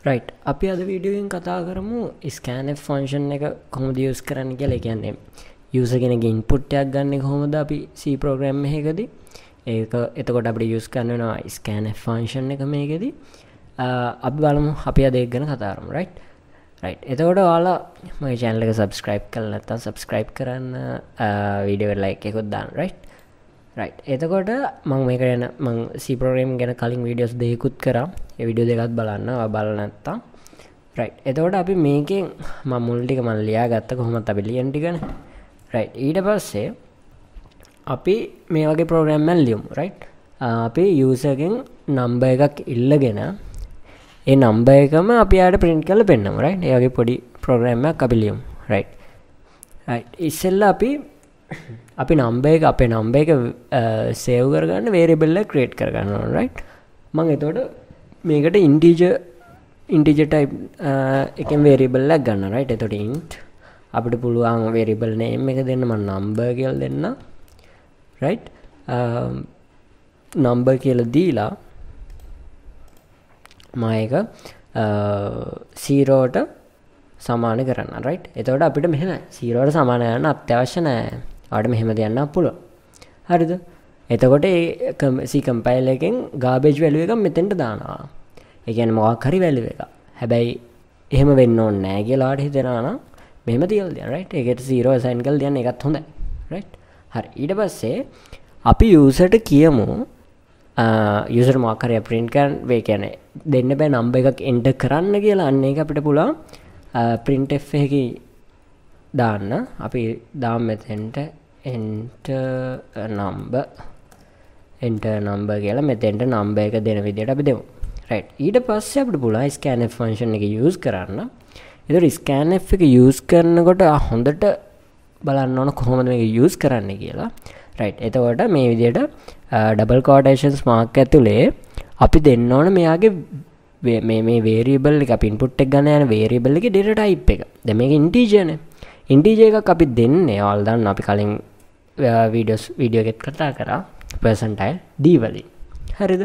right අපි අද video එකෙන් කතා කරමු scanf function එක කොහොමද use කරන්න කියලා. ඒ කියන්නේ user කෙනෙක්ගේ input එකක් ගන්න කොහොමද අපි C program එකකදී ඒක එතකොට අපිට use කරන්න වෙනවා scanf function එක මේකෙදී. අපි බලමු අපි අද ඒක ගැන කතා කරමු. right එතකොට ඔයාලා මගේ channel එක subscribe කරලා නැත්නම් subscribe කරන්න වීඩියෝ එකට like එකක් දාන්න. right එතකොට මම මේක ගැන මම C program ගැන කලින් වීඩියෝස් දෙකකුත් කරා. ඒ වීඩියෝ දෙකත් බලන්න. ඔයා බලලා නැත්තම් right එතකොට අපි මේකෙන් මම මුල් ටික මම ලියාගත්ත කොහොමද අපි ලියන්න ටිකනේ. right ඊට පස්සේ අපි මේ වගේ program එකක් ලියමු. right අපි user ගෙන් number එකක් ඉල්ලගෙන ඒ number එකම අපි ආඩ print කරලා පෙන්නමු. right ඒ වගේ පොඩි program එකක් අපි ලියමු. right ඉස්සෙල්ලා අපි number එක අපේ number එක save කරගන්න variable එක create කරගන්න ඕන. right මම එතකොට මේකට integer type එකෙන් variable එකක් ගන්න. right එතකොට int අපිට පුළුවන් variable name එක දෙන්න. මම number කියලා දෙන්න. right number කියලා දීලා මම ඒක 0 ට සමාන කරන්න. right එතකොට අපිට මෙහෙම 0 ට සමාන කරන්න අත්‍යවශ්‍ය නැහැ. ආඩ මෙහෙම දෙන්න පුළුවන්. හරිද? එතකොට ඒ C compile එකෙන් garbage value එකක් මෙතෙන්ට දානවා. ඒ කියන්නේ මොකක් හරි value එකක්. හැබැයි එහෙම වෙන්න ඕනේ නැහැ කියලා ආඩ හිතනවා නම් මෙහෙම තියලා දෙන්න. right ඒකට 0 assign කරලා දෙන්න ඒකත් හොඳයි. right හරි ඊට පස්සේ අපි user ට කියමු user මොකක් හරි print කරන්න වේ කියන්නේ දෙන්න බෑ number එකක් enter කරන්න කියලා. අන්න ඒක අපිට පුළුවන් printf එකේ දාන්න. අපි දාමු මෙතෙන්ට enter number කියලා මෙතෙන්ට number එක දෙන විදිහට අපි දෙමු. right ඊට පස්සේ අපිට පුළුවන් scanf function එක use කරන්න. ඒතර scanf එක use කරනකොට හොඳට බලන්න ඕන කොහොමද මේක use කරන්නේ කියලා. right එතකොට මේ විදිහට double quotations mark ඇතුලේ අපි දෙන්න ඕන මෙයාගේ මේ variable එක අපි input එක ගන්න යන variable එකේ data type එක. දැන් මේක integer නේ. integer එකක් අපි දෙන්නේ ඔයාලා දන්න අපි කලින් වීඩියෝ එකෙත් කතා කරා percentile d වලින්. හරිද?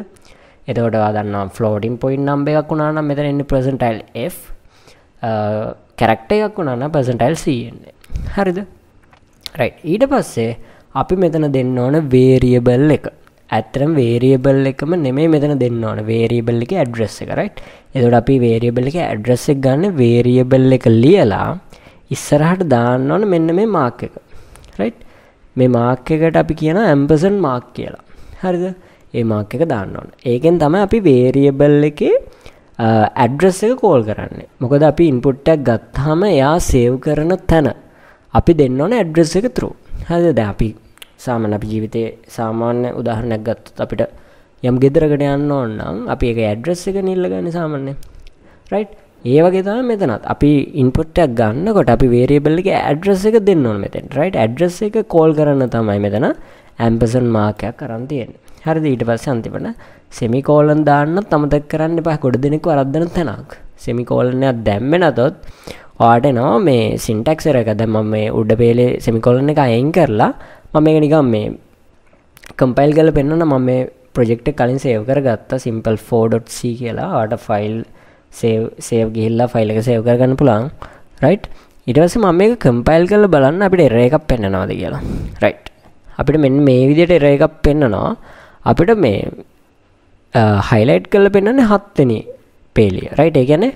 එතකොට ඔයා දන්නවා floating point number එකක් වුණා නම් මෙතන එන්නේ percentile f character එකක් වුණා නම් percentile c එන්නේ. හරිද? right ඊට පස්සේ අපි මෙතන දෙන්න ඕන variable එක. ඇත්තටම variable එකම නෙමෙයි මෙතන දෙන්න ඕන variable එකේ address එක. right එතකොට අපි variable එකේ address එක ගන්න variable එක ලියලා ඉස්සරහට දාන්න ඕන මෙන්න මේ mark එක. right මේ mark එකට අපි කියනවා ampersand mark කියලා. හරිද? ඒ mark එක දාන්න ඕන. ඒකෙන් තමයි අපි variable එකේ address එක call කරන්නේ. මොකද අපි input එකක් ගත්තාම එයා save කරන තැන අපි දෙන්න ඕන address එක through. හරිද? දැන් අපි සාමාන්‍ය අපි ජීවිතේ සාමාන්‍ය උදාහරණයක් ගත්තොත් අපිට යම් ගෙදරකට යන්න ඕන නම් අපි ඒකේ address එක නිල්ලගන්නේ සාමාන්‍යයෙන්. right ඒ වගේ තමයි මෙතනත් අපි input එකක් ගන්නකොට අපි variable එකේ address එක දෙන්න ඕන මෙතෙන්. right address එක call කරන්න තමයි මෙතන ampersand mark එකක් අරන් තියෙන්නේ. හරිද? ඊට පස්සේ අන්තිමට semicolon දාන්නත් අමතක කරන්න එපා. කොට දෙනෙක් වරද්දන තැනක්. semicolon එකක් දැම්මේ නැතොත් ඔයාට එනවා මේ syntax error එක. දැන් මම මේ උඩ පෙළේ semicolon එක අයින් කරලා මම මේක නිකන් මේ compile කරලා පෙන්නන්න. මම මේ project එක කලින් save කරගත්තා simple4.c කියලා. ඔයාට file save ගිහිල්ලා file එක save කරගන්න පුළුවන්. right ඊට පස්සේ මම මේක compile කරලා බලන්න අපිට error එකක් පෙන්නනවාද කියලා. right අපිට මෙන්න මේ විදිහට error එකක් පෙන්නනවා. අපිට මේ highlight කරලා පෙන්නන්නේ 7 වෙනි පේලිය. right ඒ කියන්නේ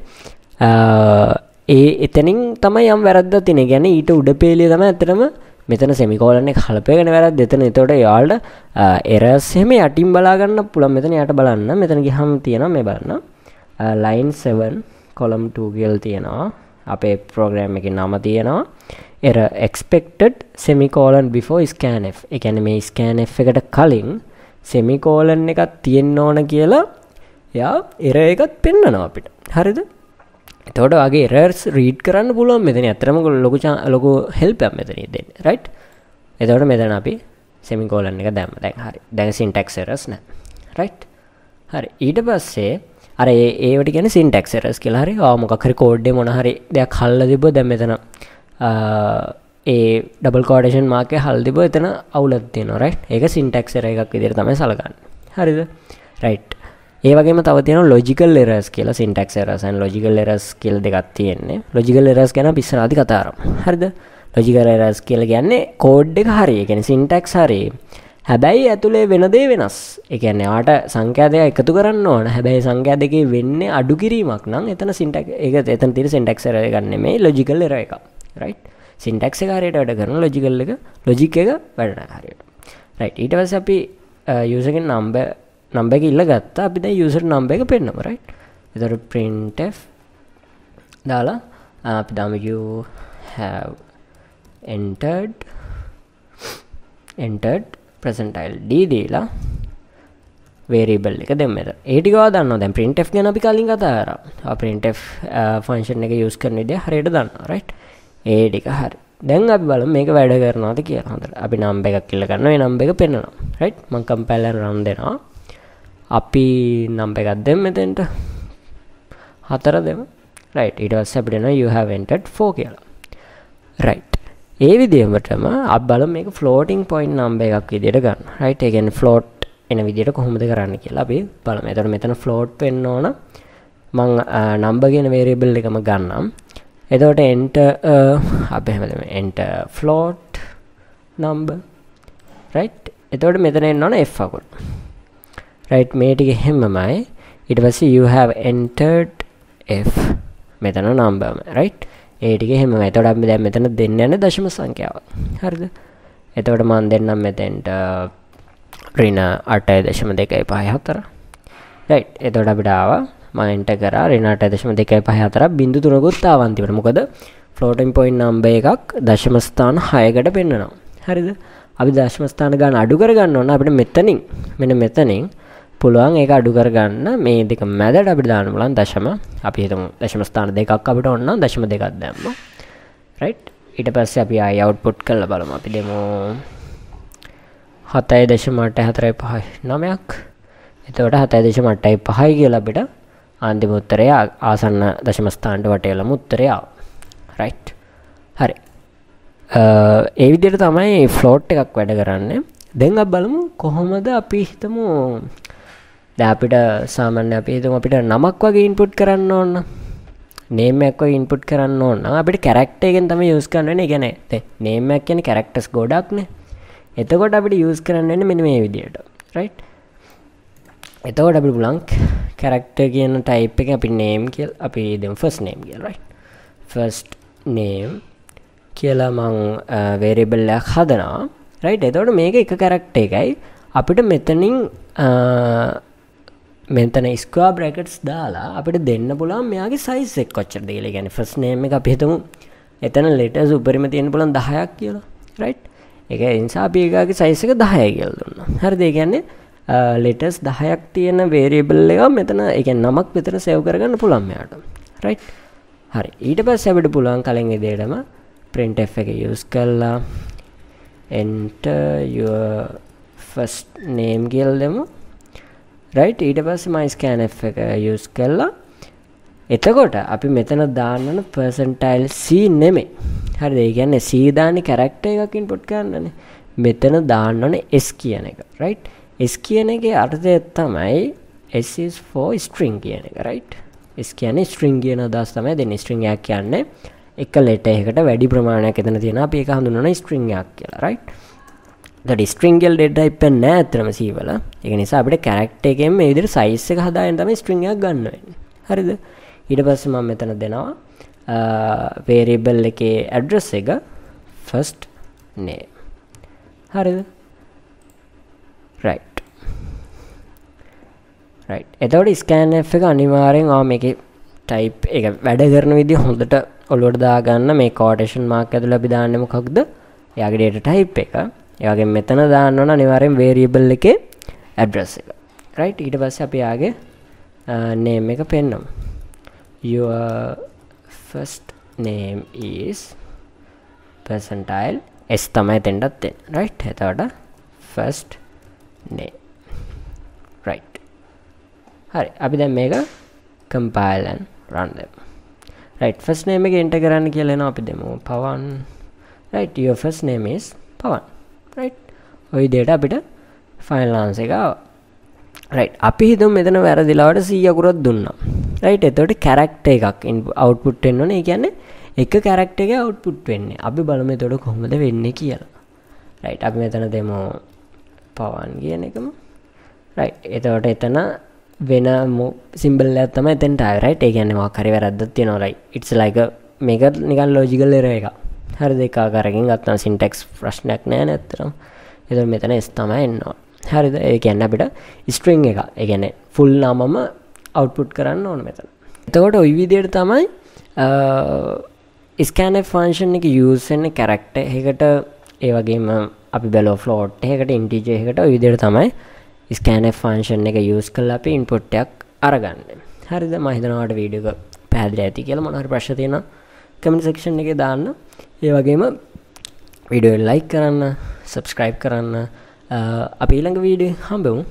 එතනින් තමයි යම් වැරද්දක් තියෙන්නේ. කියන්නේ ඊට උඩ පේලිය තමයි ඇත්තටම මෙතන semicolon එක හලපේගෙන වැරද්ද. එතන එතකොට යාළුවට errors එහෙම යටින් බලා ගන්න පුළුවන්. මෙතන යට බලන්න. මෙතන ගියහම තියෙනවා මේ බලන්න. line 7 column 2 කියලා තියෙනවා. අපේ program එකේ නම තියෙනවා. error expected semicolon before scanf. ඒ කියන්නේ මේ scanf එකට කලින් semicolon එකක් තියෙන්න ඕන කියලා යා error එකක් පෙන්නනවා අපිට. හරිද? එතකොට වගේ errors read කරන්න පුළුවන් මෙතන. ඇත්තටම ලොකු help එකක් මෙතන දෙන්නේ. right එතකොට මෙතන අපි semicolon එක දැම්ම. දැන් හරි. දැන් syntax errors නැහැ. right හරි ඊට පස්සේ අර ඒවට කියන්නේ syntax errors කියලා. හරි මොකක් හරි code එකේ මොන හරි දෙයක් හල්ලා තිබ්බොත් දැන් මෙතන ඒ double quotation mark එක හල්ලා තිබ්බොත් එතන අවුලක් තියෙනවා. right ඒක syntax error එකක් විදිහට තමයි සලකන්නේ. හරිද? right ඒ වගේම තව තියෙනවා logical errors කියලා, syntax errors and logical errors කියලා දෙකක් තියෙන්නේ. logical errors ගැන අපි ඉස්සරහදී කතා කරමු. හරිද? logical errors කියලා කියන්නේ කෝඩ් එක හරි, ඒ කියන්නේ syntax හරි. හැබැයි ඇතුලේ වෙන දේ වෙනස්. ඒ කියන්නේ ආට සංඛ්‍යා දෙක එකතු කරන්න ඕන. හැබැයි සංඛ්‍යා දෙකේ වෙන්නේ අඩු කිරීමක් නම් එතන syntax ඒක එතන තියෙන syntax error එක නෙමෙයි logical error එක. right? syntax එක හරියට වැඩ කරන logic එක වැඩ නැහැ හරියට. right? ඊට පස්සේ අපි user ගේ number එක ඉල්ල ගත්තා. අපි දැන් user number එක පෙන්නමු. right? එතකොට printf දාලා අපි දාමු you have entered percentile d දීලා variable එක දෙමු මෙතන. ඒ ටික ඔයා දන්නවා. දැන් printf ගැන අපි කලින් කතා කරා. ආ printf function එක use කරන විදිය හරියට දන්නවා. right? ඒ ටික හරි. දැන් අපි බලමු මේක වැඩ කරනවද කියලා. හොඳට. අපි number එකක් ඉල්ල ගන්නවා. ඒ number එක පෙන්නනවා. right? මම compiler run දෙනවා. අපි number එකක් දෙමු මෙතෙන්ට. 4 දෙමු. right? ඊට පස්සේ අපිට එනවා you have entered 4 කියලා. right? ඒ විදිහටම අපි බලමු මේක floating point number එකක් විදිහට ගන්න. right? ඒ කියන්නේ float එන විදිහට කොහොමද කරන්න කියලා අපි බලමු. එතකොට මෙතන float වෙන්න ඕන. මම number කියන variable එකම ගන්නම්. එතකොට enter අපි හැමදේම enter float number. right? එතකොට මෙතන එන්න ඕන f අකුර. right? මේ ටික හැමමයි. ඊට පස්සේ you have entered f මෙතන number. right? ඒ ටික එහෙමම. එතකොට අපි දැන් මෙතන දෙන්න යන්නේ දශම සංඛ්‍යාව. හරිද? එතකොට මම දෙන්නම් මෙතෙන්ට ඍණ 8.254. right? එතකොට අපිට ආවා මම එන්ටර් කරා ඍණ 8.254 බිංදු 3කුත් ආවා අන්තිමට. මොකද floating point number එකක් දශම ස්ථාන 6කට පෙන්නනවා. හරිද? අපි දශම ස්ථාන ගන්න අඩු කරගන්න ඕන. අපිට මෙතනින් පුළුවන් ඒක අඩු කරගන්න. මේ දෙක මැදට අපිට දාන්න පුළුවන් දශම. අපි හිතමු දශම ස්ථාන දෙකක් අපිට ඕන නම් දශම දෙකක් දැම්මු. right? ඊට පස්සේ අපි ආයි output කරලා බලමු. අපි දෙමු 7.845 එතකොට 7.85 කියලා අපිට අන්තිම උත්තරය ආසන්න දශම ස්ථානට වටේලම උත්තරය ආවා. right? හරි. ඒ විදිහට තමයි float එකක් වැඩ කරන්නේ. දැන් අපි බලමු කොහොමද අපි හිතමු දැන් අපිට සාමාන්‍ය අපි හිතමු අපිට නමක් වගේ input කරන්න ඕන. name එකක් වගේ input කරන්න ඕන නම් අපිට character එකෙන් තමයි use කරන්න වෙන්නේ. ඒ කියන්නේ දැන් name එකක් කියන්නේ characters ගොඩක් නේ. එතකොට අපිට use කරන්න වෙන්නේ මෙන්න මේ විදිහට. right? එතකොට අපිට පුළුවන් character කියන type එක අපි name කියලා අපි දෙමු first name කියලා. right? first name කියලා මම variable එකක් හදනවා. right? එතකොට මේක එක character එකයි. අපිට මෙතනින් මෙතන square brackets දාලා අපිට දෙන්න පුළුවන් මෙයාගේ size එක කොච්චරද කියලා. ඒ කියන්නේ first name එක අපි හිතමු එතන letters උඩරිම තියෙන්න පුළුවන් 10ක් කියලා. right? ඒක නිසා අපි ඒකගේ size එක 10යි කියලා දුන්නා. හරිද? ඒ කියන්නේ letters 10ක් තියෙන variable එක මෙතන ඒ කියන්නේ නමක් මෙතන save කරගන්න පුළුවන් මෙයාට. right? හරි. ඊට පස්සේ අපිට පුළුවන් කලින් විදිහටම printf එක use කරලා enter your first name කියලා දෙමු. right? ඊට පස්සේ my scanf එක use කරලා එතකොට අපි මෙතන දාන්න ඕන percentile c නෙමෙයි. හරිද? ඒ කියන්නේ c දාන්නේ character එකක් input කරන්නනේ. මෙතන දාන්න ඕනේ s කියන එක. right? s කියන එකේ අර්ථය තමයි s is for string කියන එක. right? s කියන්නේ string කියන අදහස තමයි දෙන්නේ. string එකක් කියන්නේ එක letter එකකට වැඩි ප්‍රමාණයක් එතන තියෙනවා. අපි ඒක හඳුන්වනවා string එකක් කියලා. right? එතකොට string එක data type එක නෑ අතරම c වල. ඒක නිසා අපිට character එකෙන් මේ විදිහට size එක හදාගෙන තමයි string එකක් ගන්න වෙන්නේ. හරිද? ඊට පස්සේ මම මෙතන දෙනවා variable එකේ address එක first name. හරිද? right. එතකොට scanf එක අනිවාර්යෙන් මේකේ type එක වැඩ කරන විදිහ හොඳට ඔලුවට දාගන්න. මේ quotation mark ඇතුළේ අපි දාන්නේ මොකක්ද? එයාගේ data type එක. ඒ වගේම මෙතන දාන්න ඕන අනිවාර්යෙන් variable එකේ address එක. right? ඊට පස්සේ අපි යාගේ name එක පෙන්නමු. your first name is percentile s තමයි දෙන්නත් දෙන්න. right? එතකොට first name. right. හරි. අපි දැන් මේක compile and run දෙමු. right? first name එක enter කරන්න කියලා එනවා. අපි දෙමු pawan. right? your first name is pawan. right? ඔය විදිහට අපිට final answer එක ආවා. රයිට් අපි හිතමු මෙතන වැරදිලාවට 100 අකුරක් දුන්නා රයිට් එතකොට කැරක්ටර් එකක් අවුට්පුට් වෙන්න ඕනේ ඒ කියන්නේ එක කැරක්ටර් එකේ අවුට්පුට් වෙන්නේ අපි බලමු එතකොට කොහොමද වෙන්නේ කියලා රයිට් අපි මෙතන දෙමු පවන් කියන එකම රයිට් එතකොට එතන වෙන සිම්බල් එකක් තමයි එතනට ආවේ රයිට් ඒ කියන්නේ මොකක් හරි වැරද්දක් තියෙනවා රයිට් ඉට්ස් ලයික් මේක නිකන් ලොජිකල් එරර් එකක් හරිද ඒක ආකාරයෙන් ගත්තාම සින්ටැක්ස් ප්‍රශ්නයක් නෑ නැත්නම් එතකොට මෙතන s තමයි එන්න ඕන හරිද ඒ කියන්නේ අපිට ස්ට්‍රින්ග් එක ඒ කියන්නේ ෆුල් නමම අවුට්පුට් කරන්න ඕන මෙතන එතකොට ওই විදිහට තමයි scanf ෆන්ක්ෂන් එක යූස් වෙන්නේ කැරක්ටර් එකකට ඒ වගේම අපි බැලුවා ෆ්ලෝට් එකකට ඉන්ටිජර් එකකට ওই විදිහට තමයි scanf ෆන්ක්ෂන් එක යූස් කරලා අපි ඉන්පුට් එකක් අරගන්නේ හරිද මම හිතනවා ඔයාලට වීඩියෝ එක පැහැදිලි ඇති කියලා මොනවා හරි ප්‍රශ්න තියෙනවා කමෙන්ට් සෙක්ෂන් එකේ දාන්න ඒ වගේම වීඩියෝ එක ලයික් කරන්න සබ්ස්ක්‍රයිබ් කරන්න අපි ඊළඟ වීඩියෝ හම්බෙමු